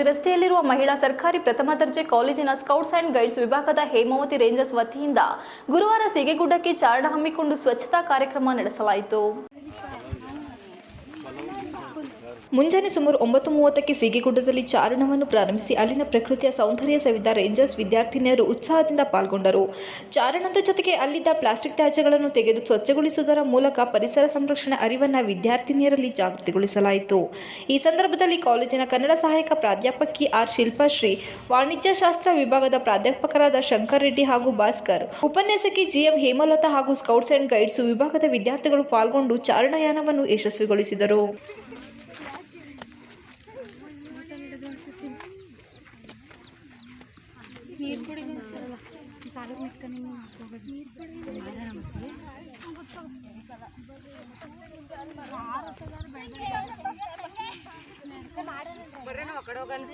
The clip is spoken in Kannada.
ಎಸ್ಎಸ್ವಿ ರಸ್ತೆಯಲ್ಲಿರುವ ಮಹಿಳಾ ಸರ್ಕಾರಿ ಪ್ರಥಮ ದರ್ಜೆ ಕಾಲೇಜಿನ ಸ್ಕೌಟ್ಸ್ ಅಂಡ್ ಗೈಡ್ಸ್ ವಿಭಾಗದ ಹೇಮಾವತಿ ರೇಂಜರ್ಸ್ ವತಿಯಿಂದ ಗುರುವಾರ ಸೀಗೆಗುಡ್ಡಕ್ಕೆ ಚಾರಣ ಹಮ್ಮಿಕೊಂಡು ಸ್ವಚ್ಛತಾ ಕಾರ್ಯಕ್ರಮ ನಡೆಸಲಾಯಿತು. ಮುಂಜಾನೆ ಸುಮಾರು 9:30ಕ್ಕೆ ಸೀಗೆಗುಡ್ಡದಲ್ಲಿ ಚಾರಣವನ್ನು ಪ್ರಾರಂಭಿಸಿ ಅಲ್ಲಿನ ಪ್ರಕೃತಿಯ ಸೌಂದರ್ಯ ಸವಿದ ರೇಂಜರ್ಸ್ ವಿದ್ಯಾರ್ಥಿನಿಯರು ಉತ್ಸಾಹದಿಂದ ಪಾಲ್ಗೊಂಡರು. ಚಾರಣದ ಜೊತೆಗೆ ಅಲ್ಲಿದ್ದ ಪ್ಲಾಸ್ಟಿಕ್ ತ್ಯಾಜ್ಯಗಳನ್ನು ತೆಗೆದು ಸ್ವಚ್ಛಗೊಳಿಸುವುದರ ಮೂಲಕ ಪರಿಸರ ಸಂರಕ್ಷಣೆ ಅರಿವನ್ನು ವಿದ್ಯಾರ್ಥಿನಿಯರಲ್ಲಿ ಜಾಗೃತಿಗೊಳಿಸಲಾಯಿತು. ಈ ಸಂದರ್ಭದಲ್ಲಿ ಕಾಲೇಜಿನ ಕನ್ನಡ ಸಹಾಯಕ ಪ್ರಾಧ್ಯಾಪಕಿ ಆರ್ ಶಿಲ್ಪಶ್ರೀ, ವಾಣಿಜ್ಯಶಾಸ್ತ್ರ ವಿಭಾಗದ ಪ್ರಾಧ್ಯಾಪಕರಾದ ಶಂಕರ್ ರೆಡ್ಡಿ ಹಾಗೂ ಭಾಸ್ಕರ್, ಉಪನ್ಯಾಸಕಿ ಜಿಎಂ ಹೇಮಲತಾ ಹಾಗೂ ಸ್ಕೌಟ್ಸ್ ಅಂಡ್ ಗೈಡ್ಸ್ ವಿಭಾಗದ ವಿದ್ಯಾರ್ಥಿಗಳು ಪಾಲ್ಗೊಂಡು ಚಾರಣಯಾನವನ್ನು ಯಶಸ್ವಿಗೊಳಿಸಿದರು. ಬರ್ರಿ ನಾವು ಆ ಕಡೆ ಹೋಗಲ್ಲ.